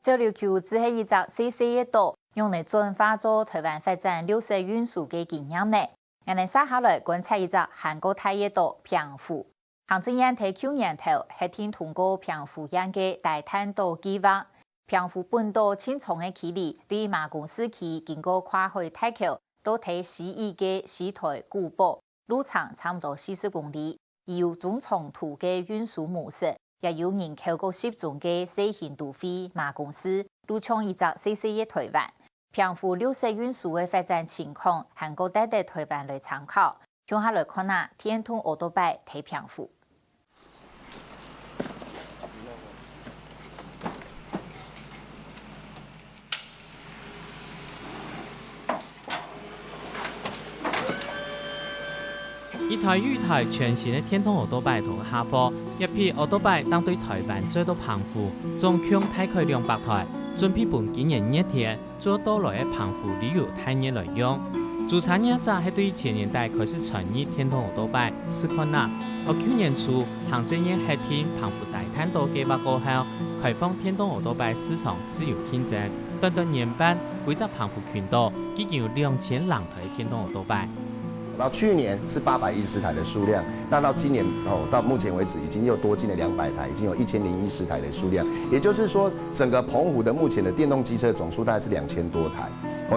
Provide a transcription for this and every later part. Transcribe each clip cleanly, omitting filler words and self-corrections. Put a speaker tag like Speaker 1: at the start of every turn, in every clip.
Speaker 1: 交流区只係一隻細細嘅島，用嚟轉化做台灣發展綠色運輸嘅經驗呢。我哋接下來觀察一隻韓國大嘅島澎湖。行政院喺去年頭核定通過澎湖縣嘅大灘島計劃。澎湖本島青松嘅距離對馬公市區經過跨海大橋到睇西義嘅西台古堡，路長差唔多40公里，有中長途嘅運輸模式。也有人口過10種嘅小型都會馬公司，都創一隻細細嘅台灣。澎湖綠色運輸嘅發展情況，韓國帶台灣來參考。向下來看下天通奧多拜睇澎湖。
Speaker 2: 一台與台全新的天通奧多拜同下貨，一批奧多拜當對台灣最到澎湖，總共大概200台，準備本今年熱天做到來嘅澎湖旅遊體驗來用。註冊業者係對前年代開始傳入天通奧多拜試看啦，而去年初行政院核定澎湖大灘島計劃過後，開放天通奧多拜市場自由競爭，短年半，規則澎湖群島已經有2000台天通奧多拜。
Speaker 3: 然後去年是810台的數量，那到今年到目前為止已經又多進了200台，已經有1010台的數量。也就是說，整個澎湖的目前的電動機車總數大概是2000多台。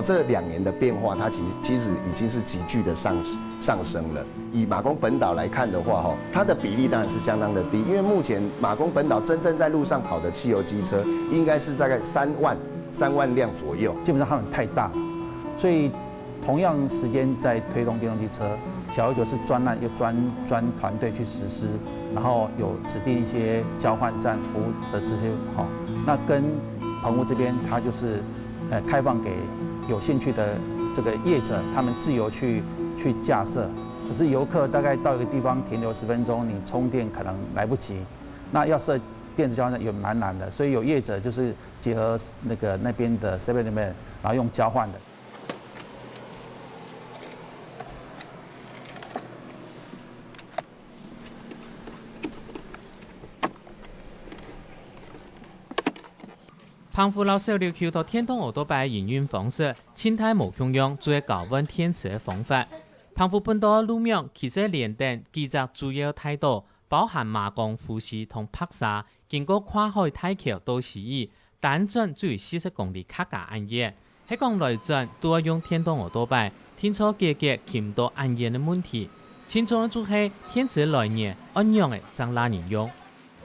Speaker 3: 這2年的變化，它其實已經是急劇的上升了。以馬公本島來看的話，它的比例當然是相當的低，因為目前馬公本島真正在路上跑的汽油機車，應該是大概3萬輛左右。
Speaker 4: 基本上它們太大，所以。同樣時間在推動電動機車，小19是專案，由專團隊去實施，然後有指定一些交換站服務的這些那跟澎湖這邊，它就是開放給有興趣的這個業者，他們自由去架設。可是遊客大概到一個地方停留10分鐘，你充電可能來不及，那要設電子交換站也蠻難的，所以有業者就是結合那邊的 7-Eleven， 然後用交換的。
Speaker 2: 澎湖老小琉球到天通奧多拜營運方式，靜態無共用，做高溫天池嘅方法。澎湖本島路面其實連登幾隻主要大島，包含馬公、富士同白沙，經過跨海大橋到西義，單轉只有40公里客家安業。喺講來轉都要用天通奧多拜，天初價格見唔到安業嘅問題。輕重嘅就係天池來年按樣嘅將拉人用。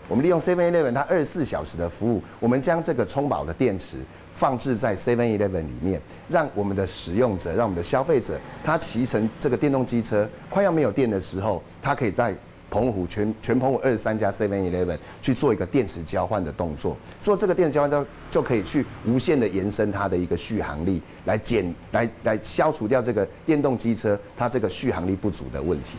Speaker 3: 我們利用 7-Eleven 它24小時的服務，我們將這個充飽的電池放置在 7-Eleven 裡面，讓我們的使用者，讓我們的消費者，他騎乘這個電動機車快要沒有電的時候，他可以在澎湖全澎湖23家 7-Eleven 去做一個電池交換的動作，做這個電池交換就可以去無限的延伸它的一個續航力，來消除掉這個電動機車它這個續航力不足的問題。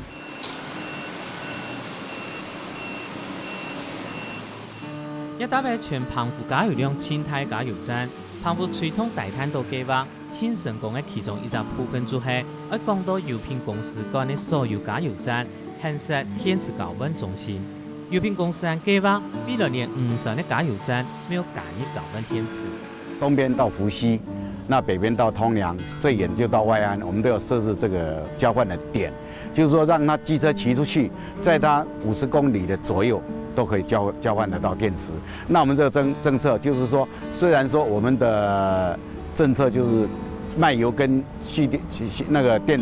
Speaker 2: 一搭嘅全澎湖加油量靜態加油站，澎湖吹通大灘島計劃，千成功嘅其中一個部分就係喺港島油品公司幹嘅所有加油站，建設天池高溫中心。油品公司計劃未來連5上嘅加油站沒有加入高溫天池。
Speaker 5: 東邊到福溪，那北邊到通良，最遠就到外安，我們都有設置這個交換的點，就是說讓他機車騎出去，在他50公里的左右。都可以交換得到電池。那我們這個政策就是說，雖然說我們的政策就是賣油跟那個電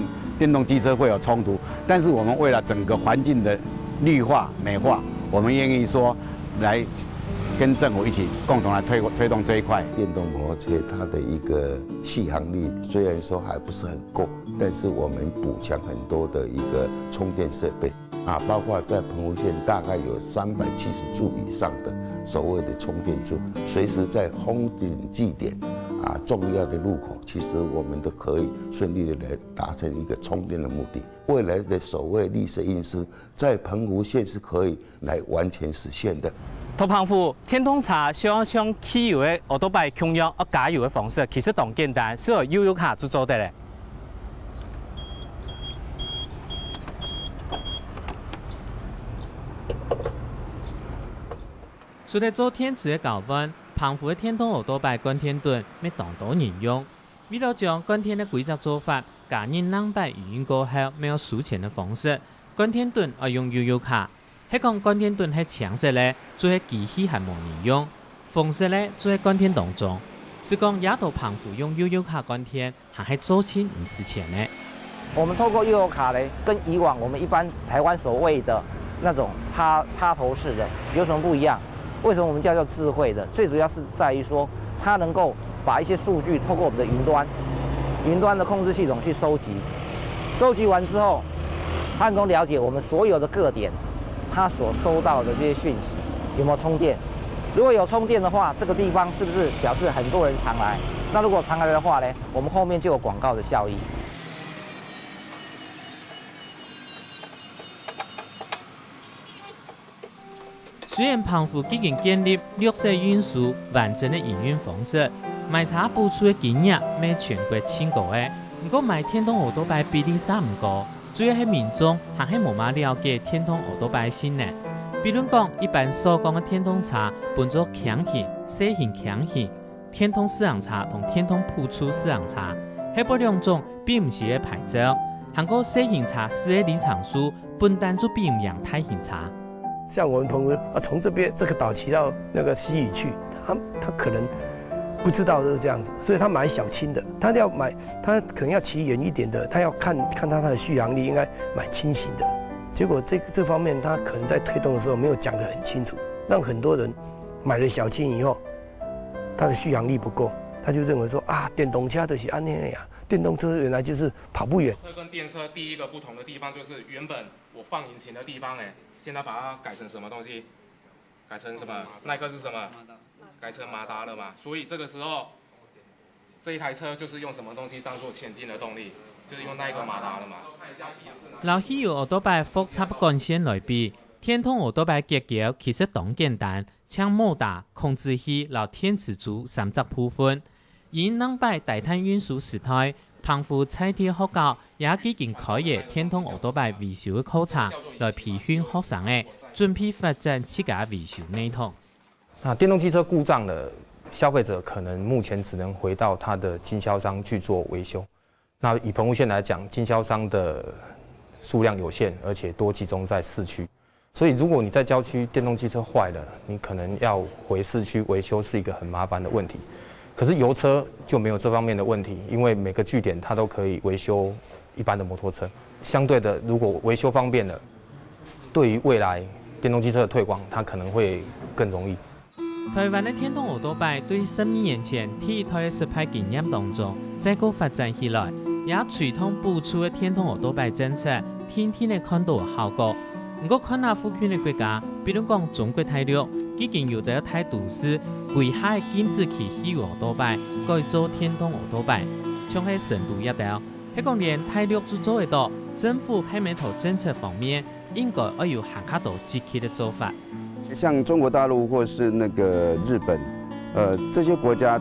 Speaker 5: 動機車會有衝突，但是我們為了整個環境的綠化美化，我們願意說來跟政府一起共同來推動這一塊。
Speaker 6: 電動摩托車它的一個續航力雖然說還不是很夠，但是我們補強很多的一個充電設備。包括在澎湖縣大概有370柱以上的所謂的充電柱，隨時在風景祭點重要的路口，其實我們都可以順利的來達成一個充電的目的。未來的所謂綠色運輸，在澎湖縣是可以來完全實現的。
Speaker 2: 到澎湖天通車想像汽油嘅奧多拜共用加油嘅方式，其實當簡單，只要悠下就做得咧。除了做天池嘅高溫，澎湖的天通奥多拜观天盾要当多人用。为了将观天的规则做法加入两百语音过后没有输钱的方式，观天盾要用悠悠卡。迄讲观天盾系强势咧，做喺机器还无人用；方式咧做喺观天当中。是讲也到澎湖用悠悠卡观天，还系做钱唔是钱呢。
Speaker 7: 我们透过悠游卡嘞，跟以往我们一般台湾所谓的那种插头式的有什么不一样？为什么我们叫做智慧的？最主要是在于说，它能够把一些数据透过我们的云端的控制系统去收集，收集完之后，它能够了解我们所有的个点。它所收到的这些讯息有没有充电？如果有充电的话，这个地方是不是表示很多人常来？那如果常来的话呢，我们后面就有广告的效益。
Speaker 2: 虽然澎湖已经建立绿色运输完整的营运方式，卖茶补出的金额每全国千个的，不过卖天通奥多拜比例差唔高。主要係民众还係無馬了解天通奧多拜嘅性能，比如講一般所講嘅天通茶分做強型、小型強型、天通四行茶同天通普出四行茶，係嗰兩種並唔是嘅牌照。韓國小型茶是嘅離場數本單就比唔樣大型茶。
Speaker 8: 像我们澎湖從這個島騎到那個西嶼去，他可能不知道是這樣子，所以他買小輕的，他可能要騎遠一點的，他要看它的續航力，應該買輕型的。結果這方面他可能在推動的時候沒有講得很清楚，讓很多人買了小輕以後，它的續航力不夠，他就認為說啊，電動車就是安尼呀，電動車原來就是跑不遠。
Speaker 9: 車跟電車第一個不同的地方就是原本我放引擎的地方，現在把它改成什麼東西？改成什麼？那個是什麼？改成馬達了嘛，所以這個時候，這一台車就是用什麼東西當做前進的動力，就是用那一個馬達了嘛。
Speaker 2: 老汽油奧多拜複雜幹線來比，天通奧多拜結構其實當簡單，將摩打、控制器、和電池組三隻部分。以兩百大灘運輸時代，澎湖採鐵學校也已經開業天通奧多拜維修嘅課程，來培訓學生嘅準備發展自家維修系統。
Speaker 10: 那電動機車故障的消費者可能目前只能回到他的經銷商去做維修。那以澎湖縣來講，經銷商的數量有限，而且多集中在市區。所以如果你在郊區電動機車壞了，你可能要回市區維修是一個很麻煩的問題。可是油車就沒有這方面的問題，因為每個據點它都可以維修一般的摩托車。相對的，如果維修方便了，對於未來電動機車的推廣，它可能會更容易。
Speaker 2: 台灣的天通奧多拜對12年前第一台嘅實拍經驗當中，再個發展起來，也隨同補出嘅天通奧多拜政策，天天嘅看到效果。不過看下附近嘅國家，比如講中國大陸，已經有得態度是規劃嘅禁止汽汽油奧多拜改做天通奧多拜，像係深度一道。係講連大陸都做得到，政府喺呢套政策方面應該要有更加多積極嘅做法。
Speaker 6: 像中國大陸或是那個日本，這些國家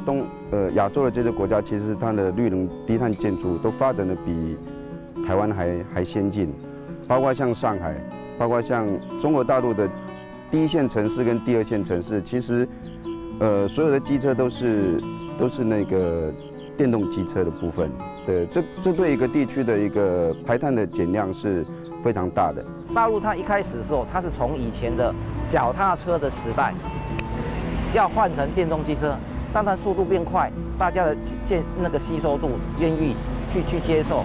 Speaker 6: 亞洲的這些國家，其實它的綠能低碳建築都發展得比台灣還先進，包括像上海，包括像中國大陸的第一線城市跟第二線城市，其實所有的機車都是那個電動機車的部分。對，這對一個地區的一個排碳的減量是非常大的。
Speaker 7: 大陸它一開始的時候，它是從以前的腳踏車的時代，要換成電動機車，讓它速度變快，大家的那個吸收度願意去接受，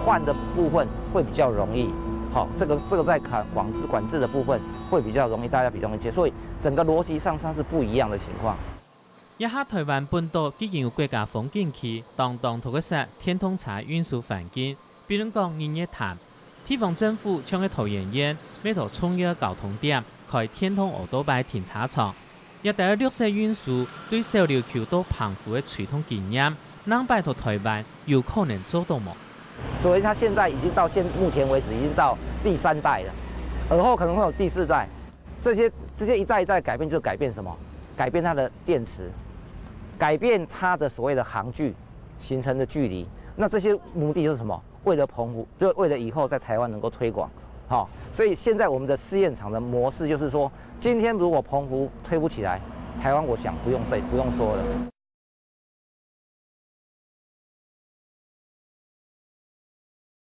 Speaker 7: 換的部分會比較容易。好，這個在管制的部分會比較容易，大家比較容易接受，所以整個邏輯上它是不一樣的情況。
Speaker 2: 一下台灣本島已經有國家風景區，當土嘅實天通茶運輸環境，比如講日月潭。地方政府將喺桃園縣每條重要交通點開天通奧多拜停車場，一帶綠色運輸對小琉球到澎湖嘅傳統經驗，能擺到台灣有可能做到嗎？
Speaker 7: 所以它現在已經到目前為止已經到第3代了，而後可能會有第4代。這些一代一代改變，就改變什麼？改變它的電池，改變它的所謂的航距形成的距離。那這些目的就是什麼？為了澎湖，就為了以後在台灣能夠推廣，所以現在我們的試驗場的模式就是說，今天如果澎湖推不起來，台湾我想不用说了。